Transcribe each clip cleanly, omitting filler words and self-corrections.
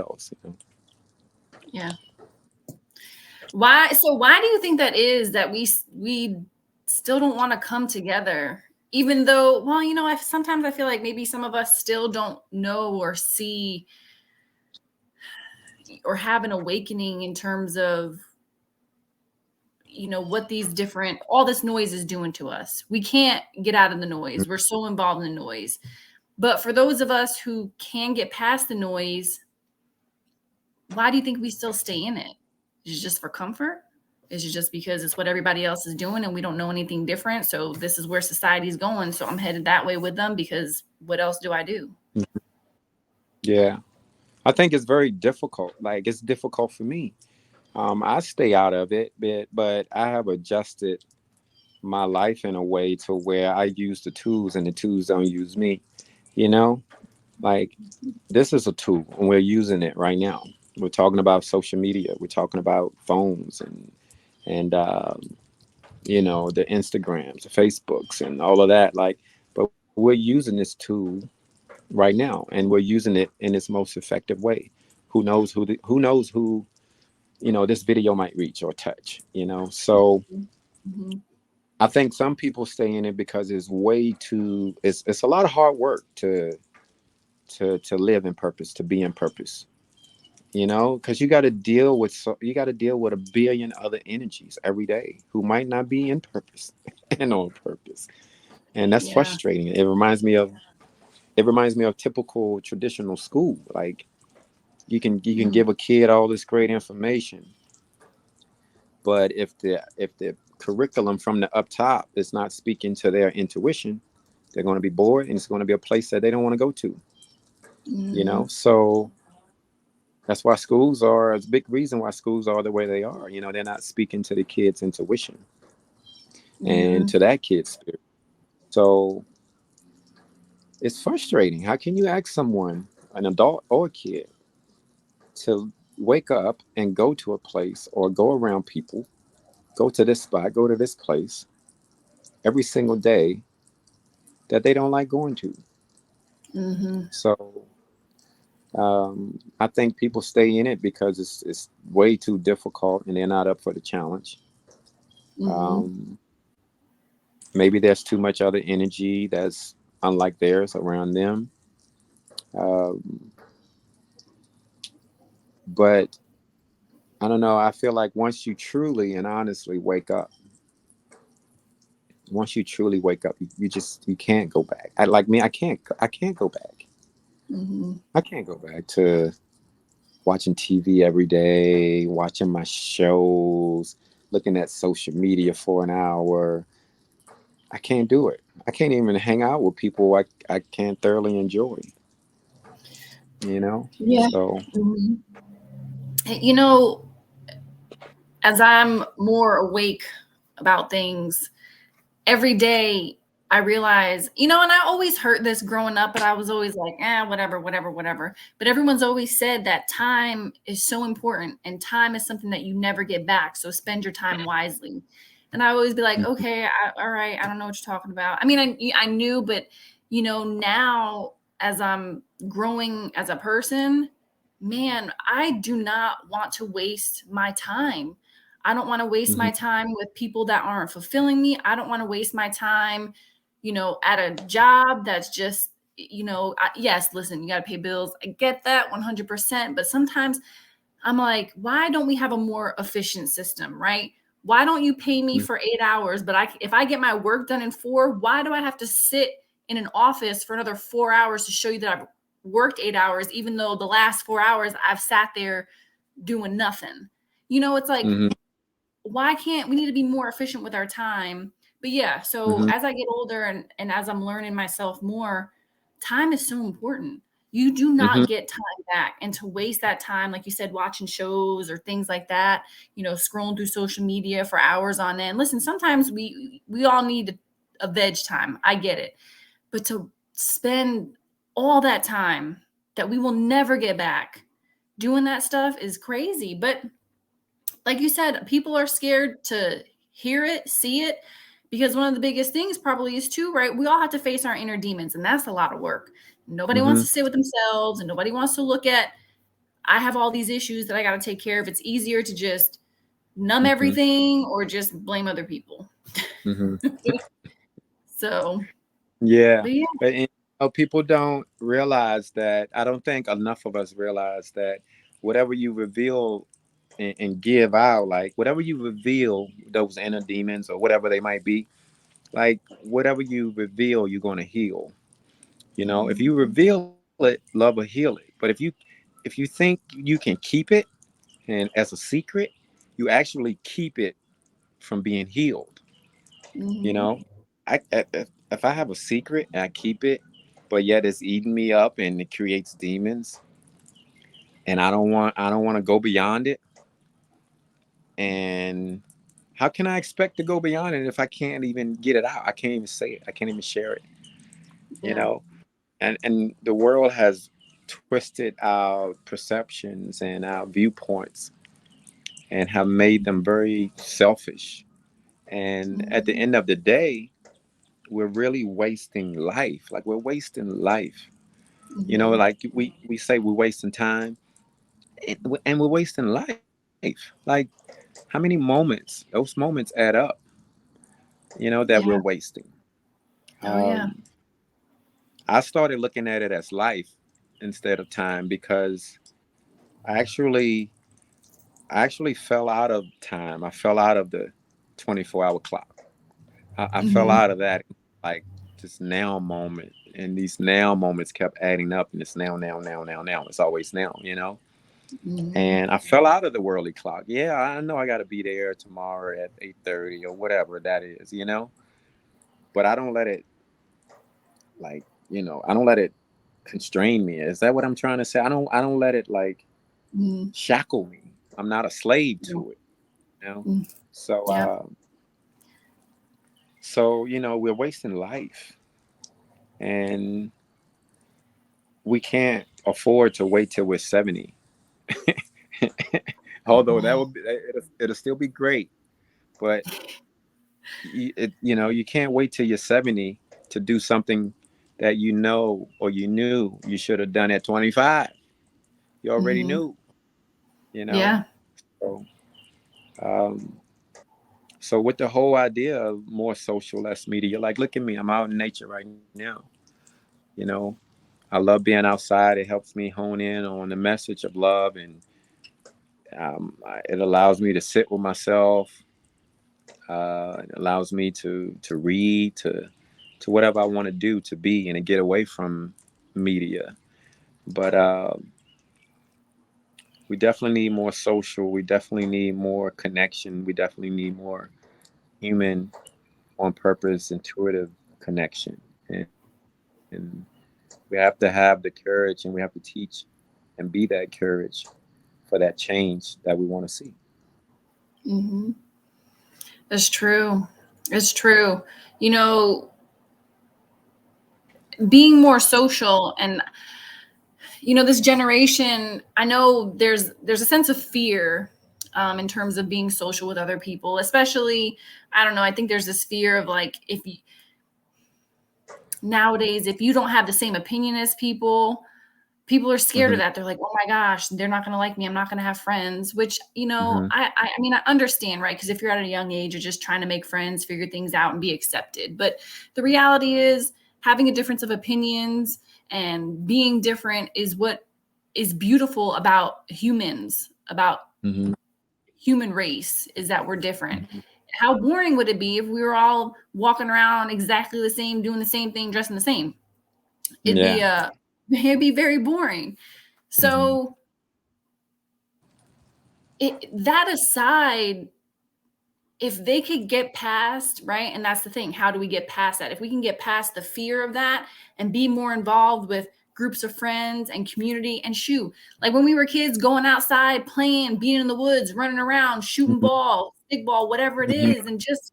else, you know. Yeah. Why? So why do you think that is that we still don't want to come together? Even though, well, sometimes I feel like maybe some of us still don't know or see or have an awakening in terms of what these different all this noise is doing to us. We can't get out of the noise. We're so involved in the noise. But for those of us who can get past the noise, why do you think we still stay in it? Is it just for comfort? Is it just because it's what everybody else is doing and we don't know anything different? So this is where society's going. So I'm headed that way with them because what else do I do? Yeah. I think it's very difficult. Like it's difficult for me. I stay out of it, but I have adjusted my life in a way to where I use the tools and the tools don't use me. You know, like this is a tool and we're using it right now. We're talking about social media. We're talking about phones and the Instagrams, the Facebooks, and all of that. Like, but we're using this tool right now, and we're using it in its most effective way. Who knows who this video might reach or touch. So Mm-hmm. I think some people stay in it because it's way too. It's a lot of hard work to live in purpose, to be in purpose. Because you got to deal with a billion other energies every day who might not be in purpose and on purpose, and that's Yeah. frustrating. It reminds me of typical traditional school. Like you can Mm-hmm. give a kid all this great information, but if the curriculum from the up top is not speaking to their intuition, they're going to be bored, and it's going to be a place that they don't want to go to. Mm-hmm. So that's why schools are. It's a big reason why schools are the way they are. They're not speaking to the kids' intuition and Mm-hmm. to that kid's spirit. So it's frustrating. How can you ask someone, an adult or a kid, to wake up and go to a place or go around people, go to this spot, go to this place every single day that they don't like going to? Mm-hmm. So I think people stay in it because it's way too difficult and they're not up for the challenge. Mm-hmm. Um, Maybe there's too much other energy that's unlike theirs around them. Um, but I don't know. I feel like once you truly and honestly wake up, you can't go back. Like me, I can't go back. Mm-hmm. I can't go back to watching TV every day, watching my shows, looking at social media for an hour. I can't do it. I can't even hang out with people I can't thoroughly enjoy, you know? Yeah. So, Mm-hmm. You know, as I'm more awake about things, every day I realize, and I always heard this growing up, but I was always like, whatever, whatever, whatever. But everyone's always said that time is so important and time is something that you never get back. So spend your time wisely. And I always be like, okay, all right, I don't know what you're talking about. I mean, I knew, but now as I'm growing as a person, man, I do not want to waste my time. I don't want to waste mhm, my time with people that aren't fulfilling me. I don't want to waste my time, at a job that's just, yes, listen, you got to pay bills. I get that 100%. But sometimes I'm like, why don't we have a more efficient system, right? Why don't you pay me mhm, for 8 hours? But if I get my work done in 4, why do I have to sit in an office for another 4 hours to show you that I've worked 8 hours, even though the last 4 hours I've sat there doing nothing? It's like, mhm, why can't we need to be more efficient with our time? But yeah, so mhm, as I get older and as I'm learning myself more, time is so important. You do mhm, not get time back. And to waste that time, like you said, watching shows or things like that, scrolling through social media for hours on end. Listen, sometimes we all need a veg time. I get it. But to spend all that time that we will never get back doing that stuff is crazy. But like you said, people are scared to hear it, see it, because one of the biggest things probably is too, right? We all have to face our inner demons, and that's a lot of work. Nobody wants mhm, to sit with themselves, and nobody wants to look at I have all these issues that I got to take care of. It's easier to just numb Hmm. everything or just blame other people. Hmm. So, Yeah, but yeah. but people don't realize that. I don't think enough of us realize that whatever you reveal and give out, like whatever you reveal, those inner demons or whatever they might be, like whatever you reveal, you're going to heal. If you Mhm. reveal it, love will heal it. But if you think you can keep it and as a secret, you actually keep it from being healed. You Mhm. know, if I have a secret and I keep it, but yet it's eating me up and it creates demons, and I don't want to go beyond it. And how can I expect to go beyond it if I can't even get it out? I can't even say it. I can't even share it. You Yeah. know, and the world has twisted our perceptions and our viewpoints and have made them very selfish. And at the Mhm. end of the day, we're really wasting life. Like we're wasting life. Mhm. Like we say we're wasting time, and we're wasting life. Like how many moments? Those moments add up. That we're Yeah. wasting. Oh yeah. Um, I started looking at it as life instead of time because I actually I actually fell out of time. I fell out of the 24-hour clock. I fell Mhm. out of that like this now moment, and these now moments kept adding up, and it's now. It's always now. Mhm. And I fell out of the worldly clock. Yeah, I know I got to be there tomorrow at 8:30 or whatever that is. But I don't let it like I don't let it constrain me. Is that what I'm trying to say? I don't let it like Mhm. shackle me. I'm not a slave Yeah. to it. You know. Mm. So Yeah. we're wasting life, and we can't afford to wait till we're 70. Although that Oh. would it'll still be great, but you can't wait till you're 70 to do something that or you knew you should have done at 25. You already Mhm. knew, you know. Yeah. So, um, so with the whole idea of more social, less media, like look at me, I'm out in nature right now. You know, I love being outside. It helps me hone in on the message of love, and it allows me to sit with myself. It allows me to read, to whatever I want to do, to be, and to get away from media. But we definitely need more social. We definitely need more connection. We definitely need more human, on purpose, intuitive connection. And we have to have the courage, and we have to teach and be that courage for that change that we want to see. Mhm. It's true. It's true. You know, being more social and this generation, I know there's a sense of fear in terms of being social with other people, especially, I don't know, I think there's this fear of like, if you nowadays, if you don't have the same opinion as people are scared of Hmm. that. They're like, oh my gosh, they're not going to like me. I'm not going to have friends, which, Hmm. I mean, I understand, right? Because if you're at a young age, you're just trying to make friends, figure things out, and be accepted. But the reality is, having a difference of opinions and being different is what is beautiful about humans, about Hmm. human race, is that we're different. Hmm. How boring would it be if we were all walking around exactly the same, doing the same thing, dressing the same? It'd be Yeah. uh it'd be very boring. Hmm. So that aside, if they could get past, right? And that's the thing. How do we get past that? If we can get past the fear of that and be more involved with groups of friends and community and shoot, like when we were kids, going outside, playing, being in the woods, running around, shooting Hmm. ball, stick ball, whatever it Hmm. is, and just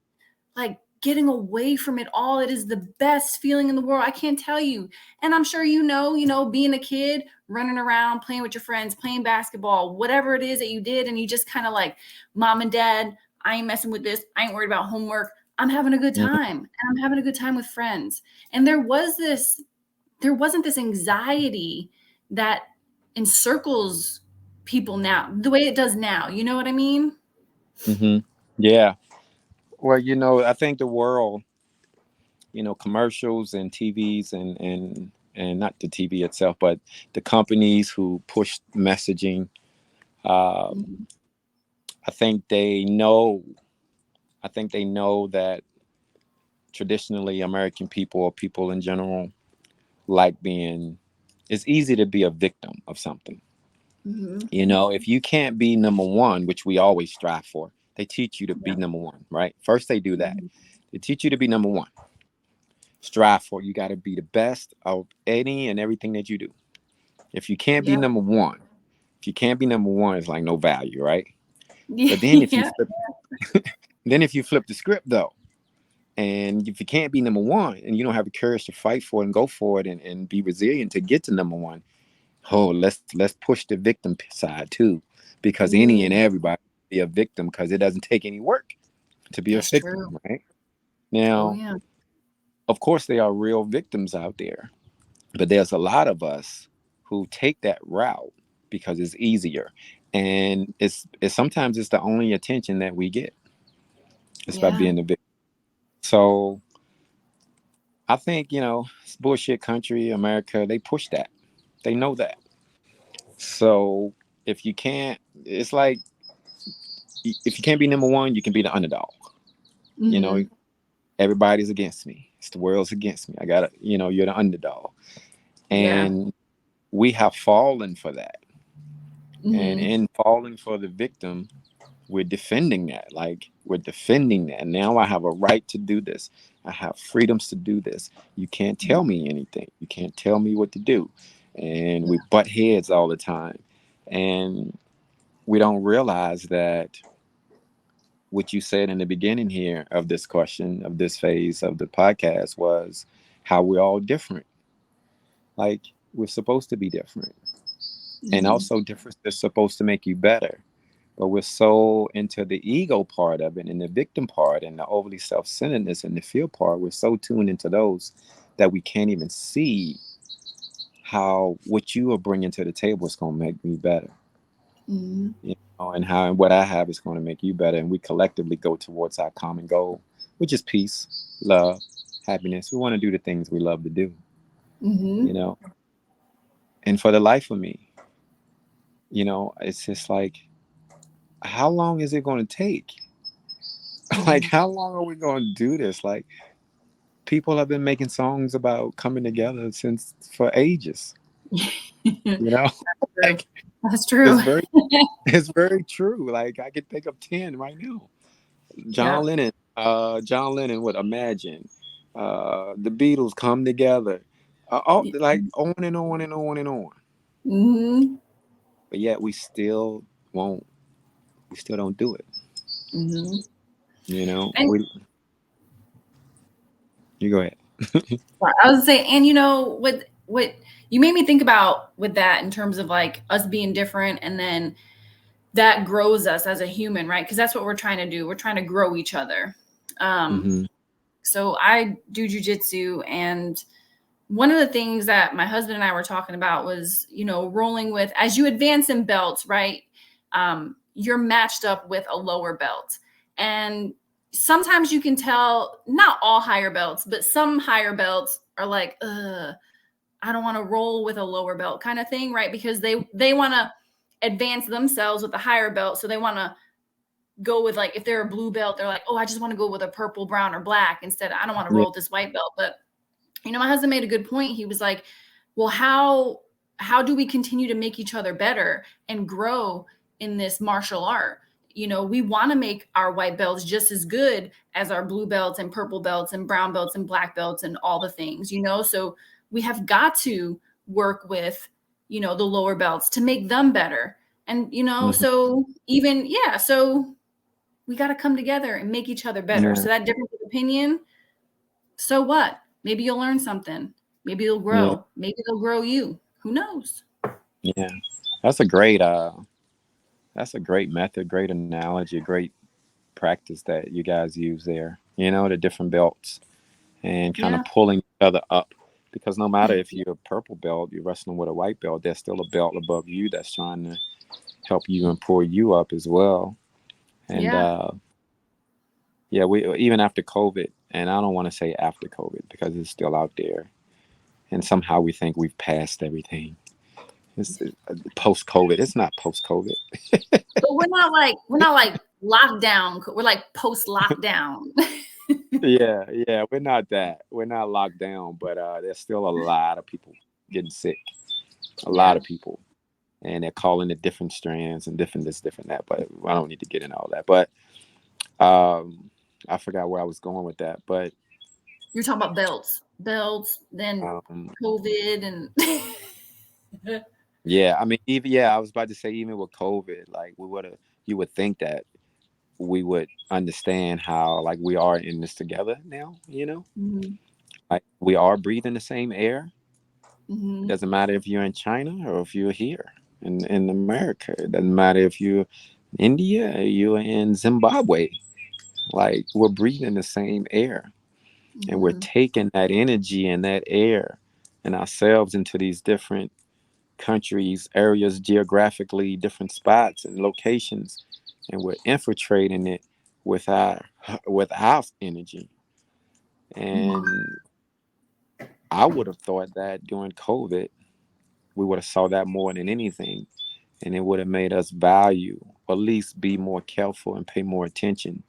like getting away from it all. It is the best feeling in the world. I can't tell you. And I'm sure being a kid, running around, playing with your friends, playing basketball, whatever it is that you did, and you just kind of like, mom and dad, I ain't messing with this. I ain't worried about homework. I'm having a good time. And I'm having a good time with friends. And there wasn't this anxiety that encircles people now, the way it does now. You know what I mean? Hmm. Yeah. Well, I think the world, commercials and TVs and not the TV itself, but the companies who push messaging. Um, Mhm. I think they know. I think they know that traditionally American people or people in general like being. It's easy to be a victim of something. Mhm. If you can't be number one, which we always strive for, they teach you to be Yeah. number one, right? First, they do that. Mhm. They teach you to be number one. Strive for. You got to be the best of any and everything that you do. If you can't be Yeah. number one, if you can't be number one, it's like no value, right? But then if you Yeah. flip, the script though, and if you can't be number one and you don't have the courage to fight for it and go for it and be resilient to get to number one, oh, let's push the victim side too, because any and Mm, everybody be a victim because it doesn't take any work to be a that's victim, true. right? Oh Now, yeah. of course, there are real victims out there, but there's a lot of us who take that route because it's easier, and it's sometimes it's the only attention that we get. It's by Yeah. being the victim. So I think it's bullshit country, America. They push that. They know that. So if you can't, it's like if you can't be number one, you can be the underdog. You know, Hmm. everybody's against me. It's the world's against me. I gotta, you're the underdog, Yeah. and we have fallen for that. And Hmm. in falling for the victim, we're defending that. Like we're defending that. Now I have a right to do this. I have freedoms to do this. You can't tell me anything. You can't tell me what to do. And we butt heads all the time. And we don't realize that what you said in the beginning here of this question, of this phase of the podcast, was how we're all different. Like we're supposed to be different. And Hmm. also difference is supposed to make you better. But we're so into the ego part of it and the victim part and the overly self-centeredness and the fear part. We're so tuned into those that we can't even see how what you are bringing to the table is going to make me better. Hmm. And how and what I have is going to make you better. And we collectively go towards our common goal, which is peace, love, happiness. We want to do the things we love to do, you Hmm. know. And for the life of me, it's just like, how long is it going to take? Like, Hmm. how long are we going to do this? Like, people have been making songs about coming together since for ages, you know. True. Like, That's true. it's very it's very true. Like, I could think of 10 right now. Yeah. John Lennon would Imagine, the Beatles, Come Together, all like on and on and on and on. Hmm. But yet won't we still don't do it. Hmm. And We You go ahead. I was saying, and what you made me think about with that in terms of like us being different, and then that grows us as a human, right? Because that's what we're trying to do. We're trying to grow each other. Um, Hmm. so I do jujitsu, and one of the things that my husband and I were talking about was, rolling with, as you advance in belts, right? You're matched up with a lower belt. And sometimes you can tell, not all higher belts, but some higher belts are like, I don't want to roll with a lower belt kind of thing, right? Because they want to advance themselves with the higher belt. So they want to go with, like, if they're a blue belt, they're like, oh, I just want to go with a purple, brown, or black instead. I don't want to Yeah. roll with this white belt. But my husband made a good point. He was like, well, how do we continue to make each other better and grow in this martial art? We want to make our white belts just as good as our blue belts and purple belts and brown belts and black belts and all the things, so we have got to work with, the lower belts to make them better. And, Hmm. so even, yeah, so we got to come together and make each other better. Yeah. So that difference of opinion, so what? Maybe you'll learn something. Maybe you'll Yeah. grow. Maybe they'll grow you. Who knows? Yeah. That's a great method, great analogy, great practice that you guys use there. The different belts and kind of Yeah. pulling each other up. Because no matter if you're a purple belt, you're wrestling with a white belt, there's still a belt above you that's trying to help you and pull you up as well. And Yeah. yeah, we even after COVID, and I don't want to say after COVID because it's still out there, and somehow we think we've passed everything. It's post COVID. It's not post COVID. But we're not like locked down. We're like post lockdown. Yeah, yeah, we're not that. We're not locked down, but there's still a lot of people getting sick. A lot Yeah. of people, and they're calling it different strands and different this, different that. But I don't need to get into all that. But I forgot where I was going with that. But You're talking about belts, then um, COVID and yeah, I mean, even yeah, I was about to say even with COVID, like we would have, you would think that we would understand how like we are in this together now. Mhm. Like we are breathing the same air. It Mhm. doesn't matter if you're in China or if you're here in America. It doesn't matter if you're in India or you're in Zimbabwe. Like we're breathing the same air, and we're Mhm. taking that energy and that air and ourselves into these different countries, areas, geographically different spots and locations, and we're infiltrating it with our energy. Mhm. And I would have thought that during COVID, we would have saw that more than anything, and it would have made us value, or at least be more careful and pay more attention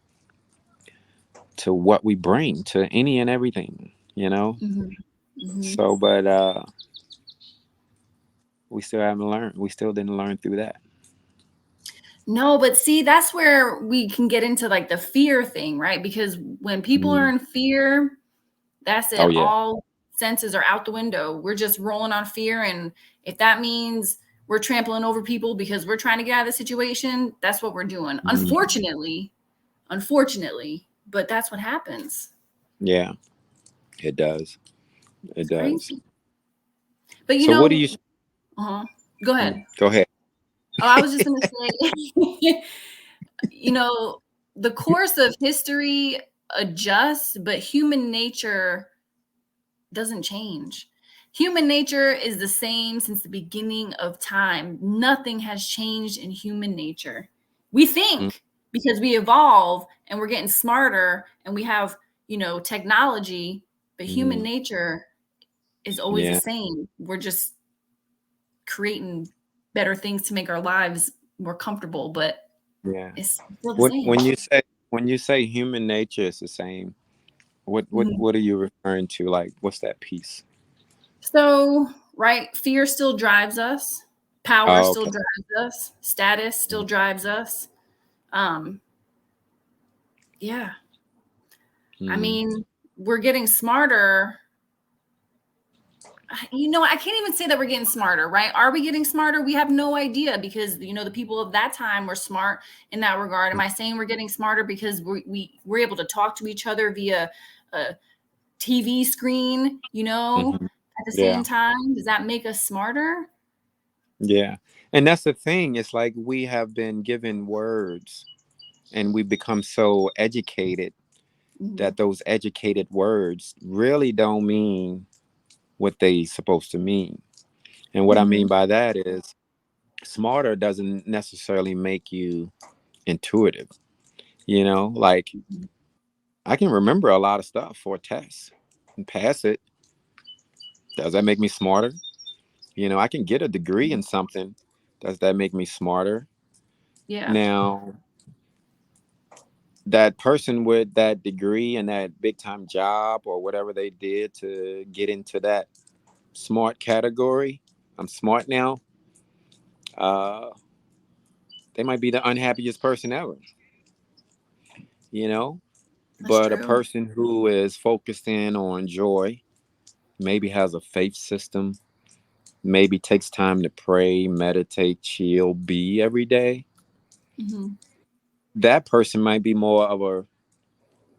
to what we bring to any and everything, you know. Mhm. Mhm. So, but we still haven't learned. We still didn't learn through that. No, but see, that's where we can get into like the fear thing, right? Because when people are Mhm. in fear, that's Oh it. yeah. All senses are out the window. We're just rolling on fear. And if that means we're trampling over people because we're trying to get out of the situation, that's what we're doing. Mhm. Unfortunately, but that's what happens. Yeah, it does. It It's does. crazy. But So what do you? uh-huh. Go ahead. Go ahead. Oh, I was just going to say, the course of history adjusts, but human nature doesn't change. Human nature is the same since the beginning of time. Nothing has changed in human nature. We Mm, think because we evolve and we're getting smarter and we have, technology, but human mhm. nature is always the Yeah, same. We're just creating better things to make our lives more comfortable, but yeah. it's still the What same. when you say human nature is the same, what what Mhm. what are you referring to? Like, what's that piece? So, right, fear still drives us, power Oh, still okay. drives us, status still drives us. Um, yeah. I Mm, mean, we're getting smarter. I can't even say that we're getting smarter, right? Are we getting smarter? We have no idea because the people of that time were smart in that regard. Am I saying we're getting smarter because we're able to talk to each other via a TV screen, mhm. at the same Yeah, time? Does that make us smarter? yeah. And that's the thing. It's like we have been given words, and we become so educated Mhm. that those educated words really don't mean what they supposed to mean. And what I mean Mhm. by that is smarter doesn't necessarily make you intuitive. Like I can remember a lot of stuff for a test and pass it. Does that make me smarter? I can get a degree in something. Does that make me smarter? Yeah. Now, that person with that degree and that big time job or whatever they did to get into that smart category, I'm smart now. Uh, they might be the unhappiest person ever, you know? That's But a true. person who is focused in on joy, maybe has a faith system, maybe takes time to pray, meditate, chill, be every day, Mhm. that person might be more of a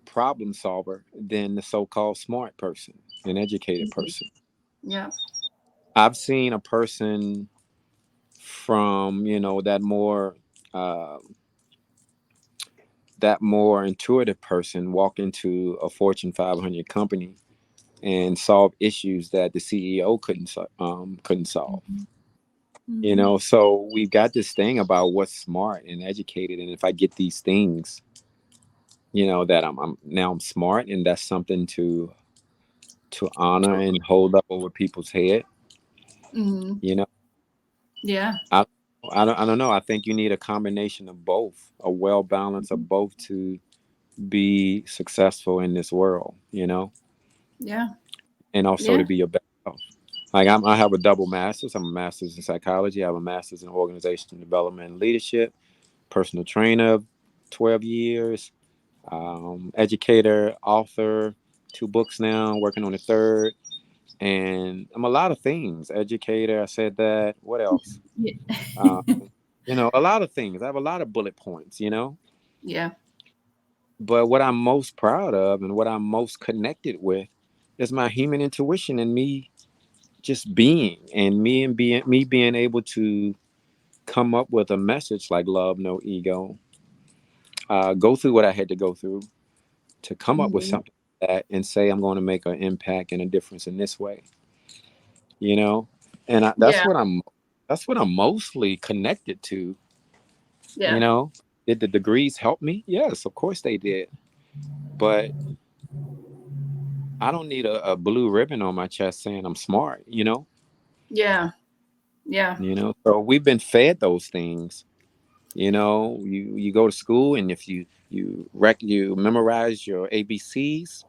problem solver than the so-called smart person, an educated Mhm. person. Yeah. I've seen a person from uh, that more intuitive person walk into a Fortune 500 company and solve issues that the CEO couldn't solve. Mhm. You Mhm. know, so we've got this thing about what's smart and educated, and if I get these things, you know, that I'm now I'm smart, and that's something to honor and hold up over people's head. Mhm. You know, Yeah. I I don't know. I think you need a combination of both, a well balance of both to be successful in this world. You know, Yeah. and also Yeah. to be your best self. Like I have a double master's. I'm a master's in psychology. I have a master's in organization development and leadership. Personal trainer, 12 years. Educator, author, 2 books now. Working on a third. And I'm a lot of things. Educator. I said that. What else? Yeah. Um, you know, a lot of things. I have a lot of bullet points. You know, Yeah. but what I'm most proud of and what I'm most connected with is my human intuition and me just being and me being able to come up with a message like love no ego, go through what I had to go through to come up with Mhm. something like that and say I'm going to make an impact and a difference in this way, you know. And Yeah. that's what I'm mostly connected to, you Yeah. know. Did the degrees help me? Yes, of course they did, but I don't need a blue ribbon on my chest saying I'm smart, you know. Yeah. Yeah. You know, so we've been fed those things. You know, you go to school, and if you memorize your ABCs,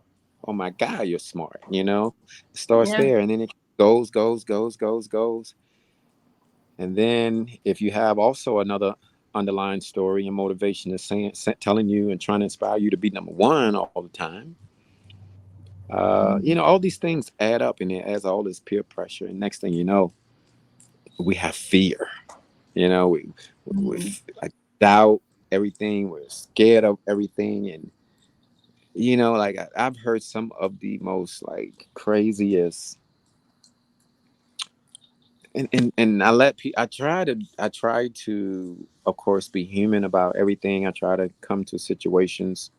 oh my God, you're smart. You know, it starts Yeah. there, and then it goes, and then if you have also another underlying story and motivation is telling you and trying to inspire you to be number one all the time, you know, Mhm. all these things add up, and it adds all this peer pressure, and next thing you know, we have fear. You know, we Mhm. like doubt everything. We're scared of everything, and you know, like I've heard some of the most like craziest, and I try to, of course, be human about everything. I try to come to situations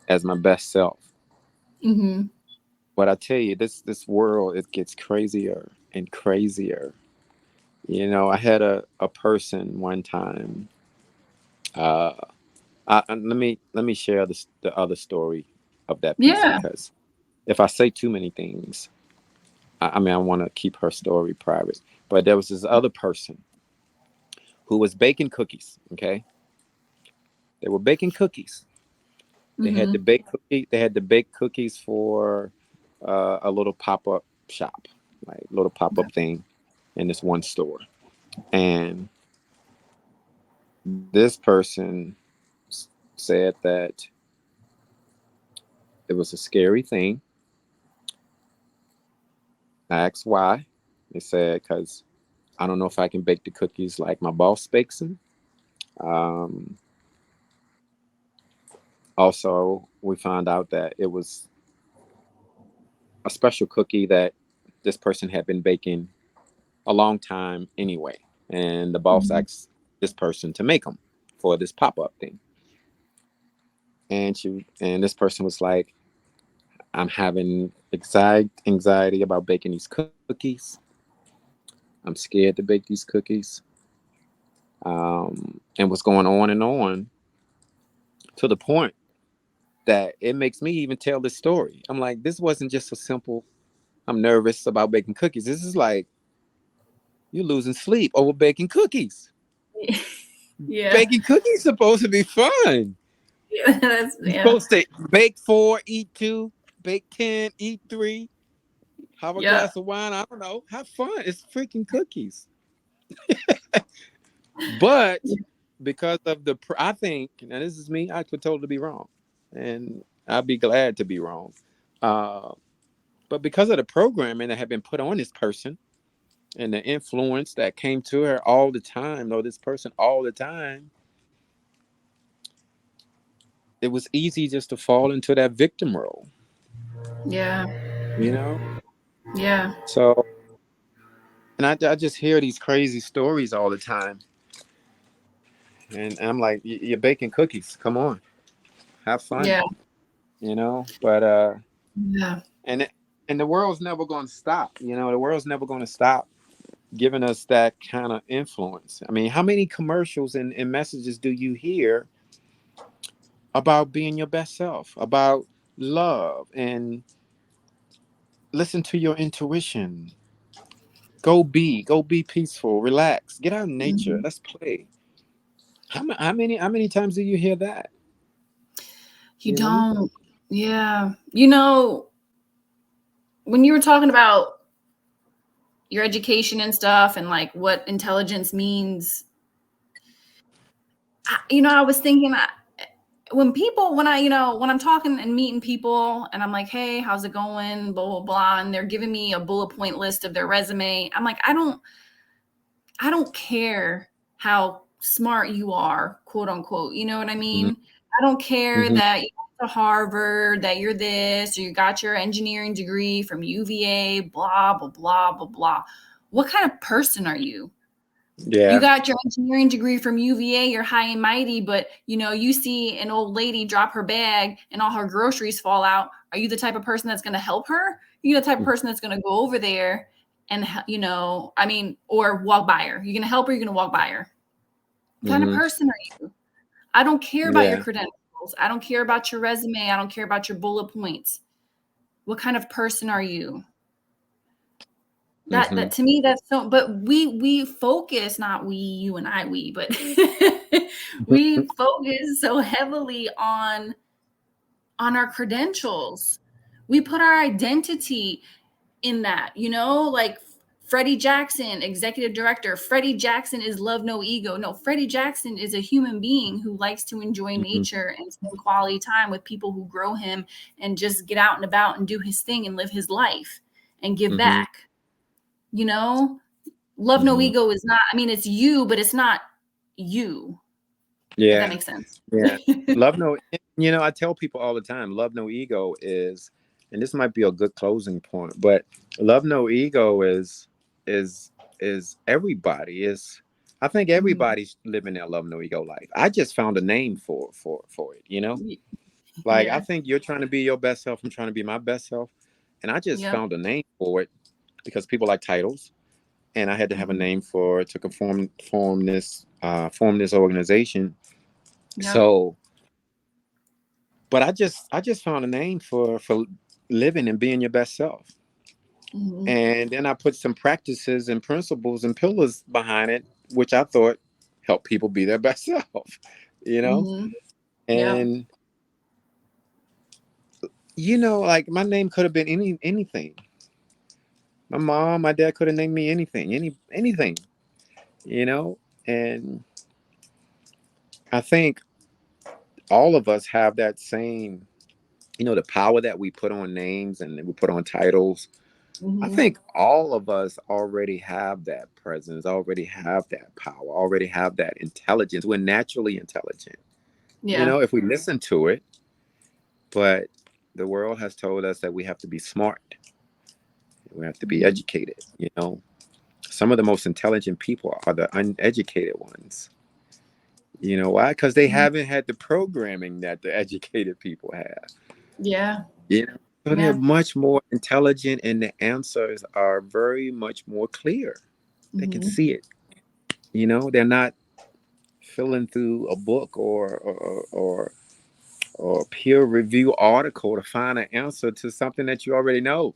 as my best self. Mhm. But I tell you, this world, it gets crazier and crazier. You know, I had a person one time. Uh, let me share the other story of that piece, Yeah. because if I say too many things, I mean I want to keep her story private. But there was this other person who was baking cookies. Okay, they were baking cookies. They had to Mhm. bake cookie. They had to bake cookies for a little pop up shop, like little pop Okay. up thing in this one store. And this person said that it was a scary thing. I asked why. They said, because I don't know if I can bake the cookies like my boss bakes them. Um, Also, we found out that it was a special cookie that this person had been baking a long time anyway. And the boss Mhm. asked this person to make them for this pop up thing. And this person was like, I'm having anxiety about baking these cookies. I'm scared to bake these cookies. And was going on and on to the point that it makes me even tell this story. I'm like, this wasn't just a simple, I'm nervous about baking cookies. This is like, you're losing sleep over baking cookies. Yeah. Baking cookies supposed to be fun. Yeah. That's You're yeah. supposed to bake 4, eat 2, bake 10, eat 3, have a Yeah. glass of wine. I don't know. Have fun. It's freaking cookies. But because of I think, now this is me, I could totally be wrong. And I'd be glad to be wrong. Uh, but because of the programming that had been put on this person and the influence that came to her all the time, or this person all the time, it was easy just to fall into that victim role, Yeah. you know? Yeah. So, and I just hear these crazy stories all the time. And I'm like, you're baking cookies. Come on, have fun, Yeah. you know? But, Yeah. and, it, and the world's never going to stop, you know? The world's never going to stop giving us that kind of influence. I mean, how many commercials and messages do you hear about being your best self, about love, and listen to your intuition? Go be peaceful, relax, get out in nature, Mhm. let's play. How many times do you hear that? You You know? don't. Yeah. You know, when you were talking about your education and stuff and like what intelligence means, I was thinking when I, when I'm talking and meeting people and I'm like, hey, how's it going? Blah, blah, blah. And they're giving me a bullet point list of their resume. I'm like, I don't care how smart you are, quote unquote. You know what I Hmm. mean? I don't care Hmm. that you went to Harvard, that you're this, or you got your engineering degree from UVA, blah, blah, blah, blah, blah. What kind of person are you? You Yeah. got your engineering degree from UVA, you're high and mighty, but you see an old lady drop her bag and all her groceries fall out. Are you the type of person that's going to help her? Are you the type of person that's going to go over there and, or walk by her? You're going to help her, you're going to walk by her. What kind of Hmm. person are you? I don't care about your Yeah. credentials. I don't care about your resume. I don't care about your bullet points. What kind of person are you? Hmm. That to me, that's so, but we focus, not we, you and I, but we focus so heavily on our credentials. We put our identity in that, like Freddie Jackson, executive director. Freddie Jackson is love, no ego. No, Freddie Jackson is a human being who likes to enjoy Hmm. nature and spend quality time with people who grow him and just get out and about and do his thing and live his life and give Hmm. back. You know, love, no Hmm. ego is not, it's you, but it's not you, if that Yeah. makes sense. Yeah. Love no, I tell people all the time, love no ego is, and this might be a good closing point, but love no ego is is everybody is. I think Mhm. everybody's living their love no ego life. I just found a name for it. Like I Yeah. think you're trying to be your best self. I'm trying to be my best self, and I just Yep. found a name for it because people like titles, and I had to have a Mhm. name for it to conform form this organization. Yep. So, but I just found a name for living and being your best self, Mhm. and then I put some practices and principles and pillars behind it, which I thought help people be their best self. You know, Mhm. Yep. and like my name could have been anything. My mom, my dad could have named me anything, anything. You know, and I think all of us have that same, the power that we put on names and we put on titles. I Mhm. think all of us already have that presence, already have that power, already have that intelligence. We're naturally intelligent, Yeah. if we listen to it. But the world has told us that we have to be smart, we have to be Mhm. educated. Some of the most intelligent people are the uneducated ones. You know why? Because they Mhm. haven't had the programming that the educated people have. Yeah. So they're Yeah. much more intelligent, and the answers are very much more clear. They can Mhm. see it. They're not filling through a book or peer review article to find an answer to something that you already know.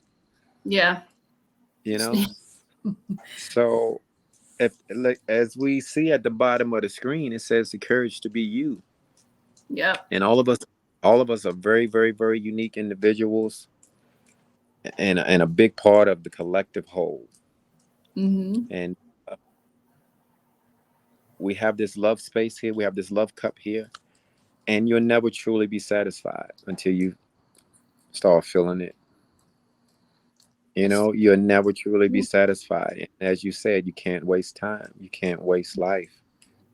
Yeah. You know, so if like as we see at the bottom of the screen, it says the courage to be you, Yep. and all of us are very, very, very unique individuals, and a big part of the collective whole. Mhm. And we have this love space here, we have this love cup here, and you'll never truly be satisfied until you start feeling it. You'll never truly be satisfied. And as you said, you can't waste time, you can't waste life.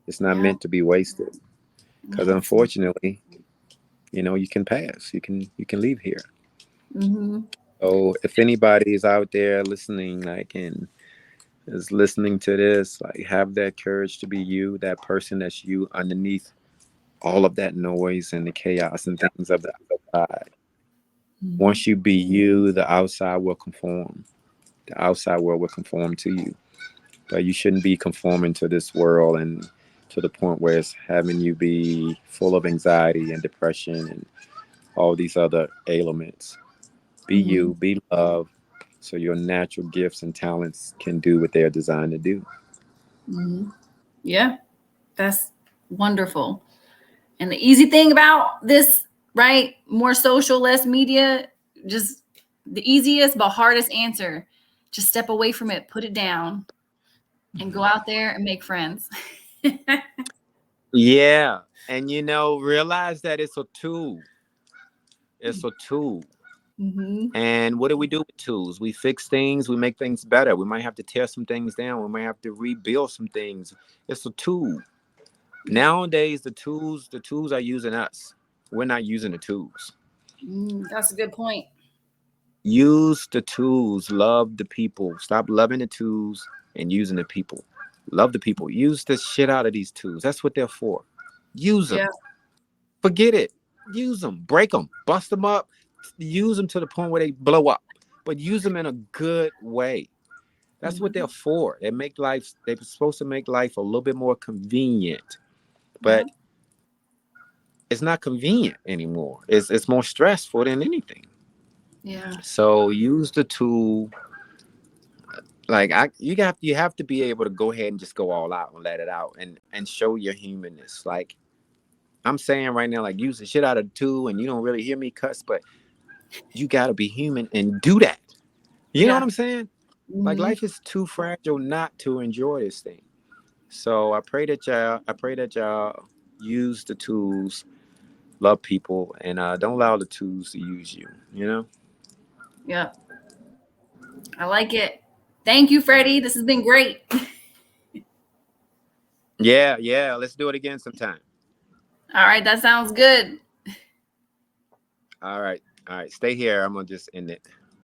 It's not Yeah. meant to be wasted, because No, it's not. unfortunately, you can pass, you can leave here. Mhm. So if anybody is out there listening, like, and is listening to this, like, have that courage to be you, that person that's you underneath all of that noise and the chaos and things of the outside. Mhm. Once you be you, the outside will conform. The outside world will conform to you. but you shouldn't be conforming to this world and to the point where it's having you be full of anxiety and depression and all these other ailments. Be Mhm. you, be love, so your natural gifts and talents can do what they're designed to do. Mhm. Yeah, that's wonderful. And the easy thing about this, right? More social, less media, just the easiest but hardest answer. Just step away from it, put it down, and go out there and make friends. Yeah. And realize that it's a tool. It's a tool. Hmm. And what do we do with tools? We fix things, we make things better. We might have to tear some things down. We might have to rebuild some things. It's a tool. Yeah. Nowadays, the tools are using us. We're not using the tools. That's a good point. Use the tools. Love the people. Stop loving the tools and using the people. Love the people. Use the shit out of these tools. That's what they're for. Use Yeah. them. Forget it. Use them. Break them. Bust them up. Use them to the point where they blow up. But use them in a good way. That's what Mhm. they're for. They're supposed to make life a little bit more convenient. Yeah. But it's not convenient anymore. It's more stressful than anything. Yeah. So use the tool. Like you have to be able to go ahead and just go all out and let it out and show your humanness. Like I'm saying right now, like use the shit out of the tool, and you don't really hear me cuss, but you gotta be human and do that. You know what Yeah. I'm saying? Like Hmm. life is too fragile not to enjoy this thing. So I pray that y'all use the tools, love people, and don't allow the tools to use you. You know? Yeah. I like it. Thank you, Freddie. This has been great. Yeah, yeah. Let's do it again sometime. All right. That sounds good. All right, all right. Stay here. I'm gonna just end it.